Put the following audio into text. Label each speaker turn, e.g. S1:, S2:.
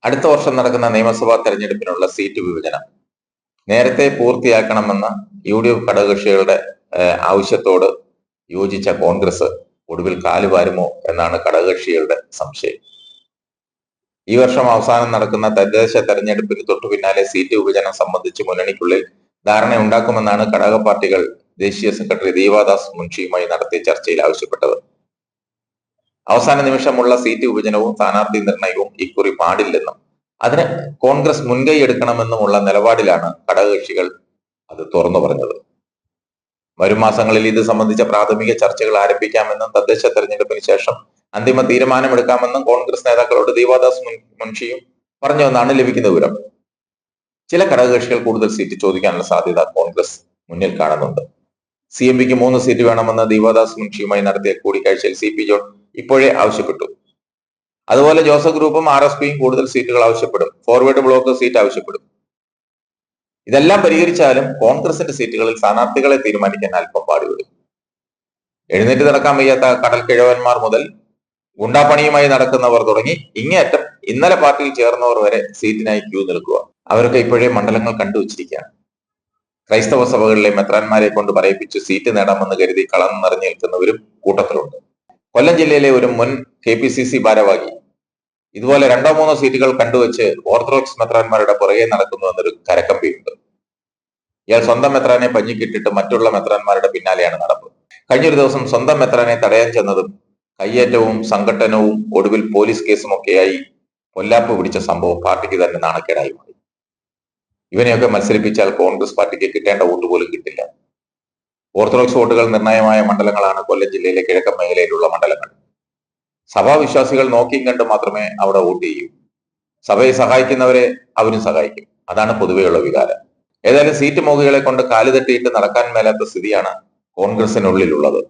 S1: അടുത്ത വർഷം നടക്കുന്ന നിയമസഭാ തെരഞ്ഞെടുപ്പിനുള്ള സീറ്റ് വിഭജനം നേരത്തെ പൂർത്തിയാക്കണമെന്ന UDF ഘടകകക്ഷികളുടെ ആവശ്യത്തോട് യോജിച്ച കോൺഗ്രസ് ഒടുവിൽ കാലുവാരുമോ എന്നാണ് ഘടകകക്ഷികളുടെ സംശയം. ഈ വർഷം അവസാനം നടക്കുന്ന തദ്ദേശ തെരഞ്ഞെടുപ്പിന് തൊട്ടു പിന്നാലെ സീറ്റ് വിഭജനം സംബന്ധിച്ച് മുന്നണിക്കുള്ളിൽ ധാരണയുണ്ടാക്കുമെന്നാണ് ഘടക പാർട്ടികൾ ദേശീയ സെക്രട്ടറി ദീപാദാസ് മുൻഷിയുമായി നടത്തിയ ചർച്ചയിൽ ആവശ്യപ്പെട്ടത്. അവസാന നിമിഷമുള്ള സീറ്റ് വിഭജനവും സ്ഥാനാർത്ഥി നിർണയവും ഇക്കുറി പാടില്ലെന്നും അതിന് കോൺഗ്രസ് മുൻകൈ എടുക്കണമെന്നുമുള്ള നിലപാടിലാണ് ഘടകകക്ഷികൾ അത് തുറന്നു പറഞ്ഞത്. വരും മാസങ്ങളിൽ ഇത് സംബന്ധിച്ച പ്രാഥമിക ചർച്ചകൾ ആരംഭിക്കാമെന്നും തദ്ദേശ തെരഞ്ഞെടുപ്പിന് ശേഷം അന്തിമ തീരുമാനമെടുക്കാമെന്നും കോൺഗ്രസ് നേതാക്കളോട് ദീപാദാസ് മുൻഷിയും പറഞ്ഞുവെന്നാണ് ലഭിക്കുന്ന വിവരം. ചില ഘടകകക്ഷികൾ കൂടുതൽ സീറ്റ് ചോദിക്കാനുള്ള സാധ്യത കോൺഗ്രസ് മുന്നിൽ കാണുന്നുണ്ട്. CMPക്ക് 3 സീറ്റ് വേണമെന്ന് ദീപാദാസ് മുൻഷിയുമായി നടത്തിയ കൂടിക്കാഴ്ചയിൽ CP ജോൺ ഇപ്പോഴേ ആവശ്യപ്പെട്ടു. അതുപോലെ ജോസഫ് ഗ്രൂപ്പും RSPയും കൂടുതൽ സീറ്റുകൾ ആവശ്യപ്പെടും. ഫോർവേഡ് ബ്ലോക്ക് സീറ്റ് ആവശ്യപ്പെടും. ഇതെല്ലാം പരിഹരിച്ചാലും കോൺഗ്രസിന്റെ സീറ്റുകളിൽ സ്ഥാനാർത്ഥികളെ തീരുമാനിക്കാൻ അല്പം പാടുപെടും. എഴുന്നേറ്റ് നടക്കാൻ വയ്യാത്ത കടൽ കിഴവന്മാർ മുതൽ ഗുണ്ടാപ്പണിയുമായി നടക്കുന്നവർ തുടങ്ങി ഇങ്ങേയറ്റം ഇന്നലെ പാർട്ടിയിൽ ചേർന്നവർ വരെ സീറ്റിനായി ക്യൂ നിൽക്കുക. അവരൊക്കെ ഇപ്പോഴേ മണ്ഡലങ്ങൾ കണ്ടുവച്ചിരിക്കുകയാണ്. ക്രൈസ്തവ സഭകളിലെ മെത്രാന്മാരെ കൊണ്ട് പറയിപ്പിച്ച് സീറ്റ് നേടാമെന്ന് കരുതി കളം നിറഞ്ഞു നിൽക്കുന്നവരും കൂട്ടത്തിലുണ്ട്. കൊല്ലം ജില്ലയിലെ ഒരു മുൻ KPCC ഭാരവാഹി ഇതുപോലെ 2-3 സീറ്റുകൾ കണ്ടുവച്ച് ഓർത്തഡോക്സ് മെത്രാന്മാരുടെ പുറകെ നടക്കുന്നു എന്നൊരു കരക്കമ്പിയുണ്ട്. ഇയാൾ സ്വന്തം മെത്രാനെ പഞ്ഞിക്കിട്ടിട്ട് മറ്റുള്ള മെത്രാന്മാരുടെ പിന്നാലെയാണ് നടപ്പ്. കഴിഞ്ഞൊരു ദിവസം സ്വന്തം മെത്രാനെ തടയാൻ ചെന്നതും കയ്യേറ്റവും സംഘട്ടനവും ഒടുവിൽ പോലീസ് കേസുമൊക്കെയായി പൊല്ലാപ്പ് പിടിച്ച സംഭവം പാർട്ടിക്ക് തന്നെ നാണക്കേടായി മാറി. ഇവനെയൊക്കെ മത്സരിപ്പിച്ചാൽ കോൺഗ്രസ് പാർട്ടിക്ക് കിട്ടേണ്ട വോട്ട് പോലും കിട്ടില്ല. ഓർത്തഡോക്സ് വോട്ടുകൾ നിർണായകമായ മണ്ഡലങ്ങളാണ് കൊല്ലം ജില്ലയിലെ കിഴക്കൻ മേഖലയിലുള്ള മണ്ഡലങ്ങൾ. സഭാവിശ്വാസികൾ നോക്കിയും കണ്ട് മാത്രമേ അവിടെ വോട്ട് ചെയ്യൂ. സഭയെ സഹായിക്കുന്നവരെ അവരും സഹായിക്കും. അതാണ് പൊതുവെയുള്ള വികാരം. ഏതായാലും സീറ്റ് മോഹികളെ കൊണ്ട് കാലുതട്ടിയിട്ട് നടക്കാൻ മേലാത്ത സ്ഥിതിയാണ് കോൺഗ്രസിനുള്ളിലുള്ളത്.